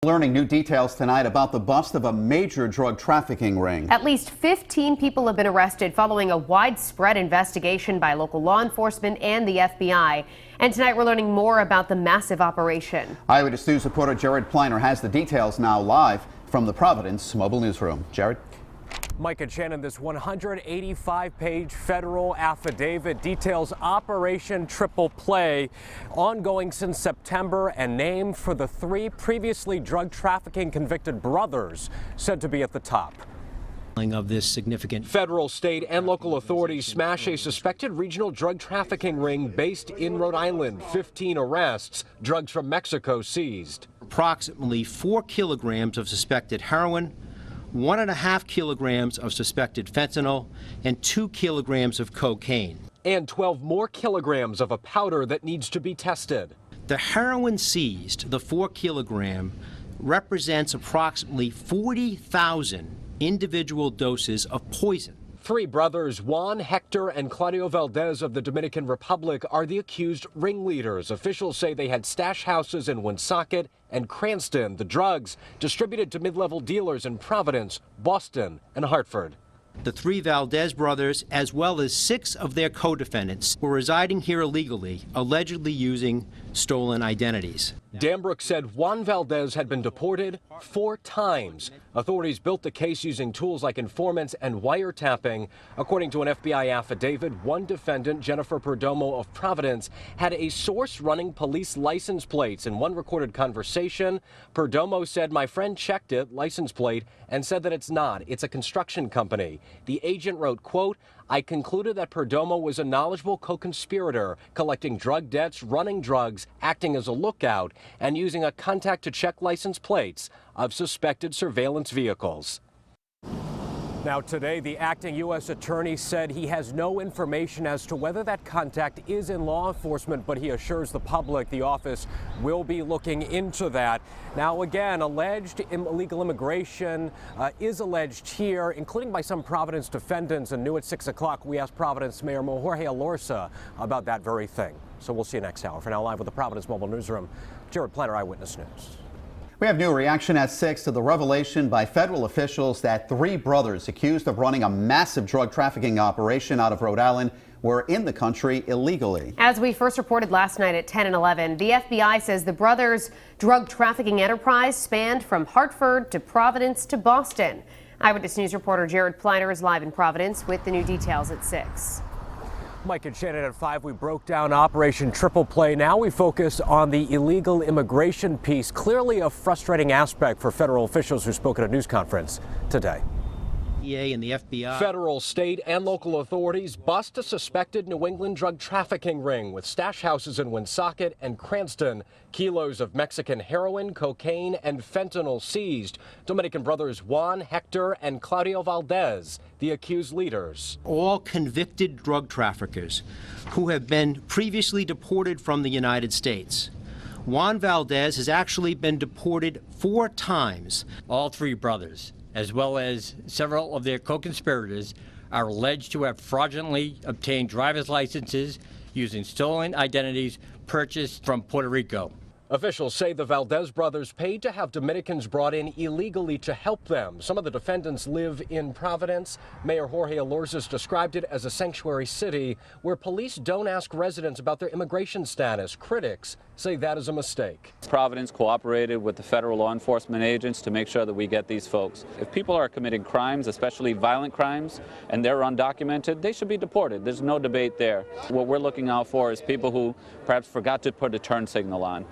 Learning new details tonight about the bust of a major drug trafficking ring. At least 15 people have been arrested following a widespread investigation by local law enforcement and the FBI. And tonight we're learning more about the massive operation. Eyewitness News reporter Jared Pliner has the details now live from the Providence Mobile Newsroom. Jared? Mike and Shannon, this 185-page federal affidavit details Operation Triple Play, ongoing since September and named for the three previously drug trafficking convicted brothers said to be at the top of this significant. Federal, state, and local authorities smash a suspected regional drug trafficking ring based in Rhode Island. 15 arrests, drugs from Mexico seized. Approximately 4 kilograms of suspected heroin, 1.5 kilograms of suspected fentanyl, and 2 kilograms of cocaine. And 12 more kilograms of a powder that needs to be tested. The heroin seized, the 4 kilogram, represents approximately 40,000 individual doses of poison. Three brothers, Juan, Hector, and Claudio Valdez of the Dominican Republic, are the accused ringleaders. Officials say they had stash houses in Woonsocket and Cranston. The drugs distributed to mid-level dealers in Providence, Boston, and Hartford. The three Valdez brothers, as well as 6 of their co-defendants, were residing here illegally, allegedly using stolen identities. Dambrook said Juan Valdez had been deported 4 times. Authorities built the case using tools like informants and wiretapping. According to an FBI affidavit, one defendant, Jennifer Perdomo of Providence, had a source running police license plates. In one recorded conversation, Perdomo said, "My friend checked it, license plate, and said that it's not. It's a construction company." The agent wrote, quote, "I concluded that Perdomo was a knowledgeable co-conspirator, collecting drug debts, running drugs, acting as a lookout, and using a contact to check license plates of suspected surveillance vehicles." Now today, the acting U.S. attorney said he has no information as to whether that contact is in law enforcement, but he assures the public the office will be looking into that. Now again, alleged illegal immigration is alleged here, including by some Providence defendants. And new at 6 o'clock, we asked Providence Mayor Jorge Alorza about that very thing. So we'll see you next hour. For now, live with the Providence Mobile Newsroom, Jared Pliner, Eyewitness News. We have new reaction at 6 to the revelation by federal officials that 3 brothers accused of running a massive drug trafficking operation out of Rhode Island were in the country illegally. As we first reported last night at 10 and 11, the FBI says the brothers' drug trafficking enterprise spanned from Hartford to Providence to Boston. Eyewitness News reporter Jared Pliner is live in Providence with the new details at 6. Mike and Shannon at 5, we broke down Operation Triple Play. Now we focus on the illegal immigration piece, clearly a frustrating aspect for federal officials who spoke at a news conference today. And the FBI. Federal, state, and local authorities bust a suspected New England drug trafficking ring with stash houses in Woonsocket and Cranston. Kilos of Mexican heroin, cocaine, and fentanyl seized. Dominican brothers Juan, Hector, and Claudio Valdez, the accused leaders. All convicted drug traffickers who have been previously deported from the United States. Juan Valdez has actually been deported 4 times. All 3 brothers, as well as several of their co-conspirators, are alleged to have fraudulently obtained driver's licenses using stolen identities purchased from Puerto Rico. Officials say the Valdez brothers paid to have Dominicans brought in illegally to help them. Some of the defendants live in Providence. Mayor Jorge Alorza described it as a sanctuary city where police don't ask residents about their immigration status. Critics say that is a mistake. Providence cooperated with the federal law enforcement agents to make sure that we get these folks. If people are committing crimes, especially violent crimes, and they're undocumented, they should be deported. There's no debate there. What we're looking out for is people who perhaps forgot to put a turn signal on.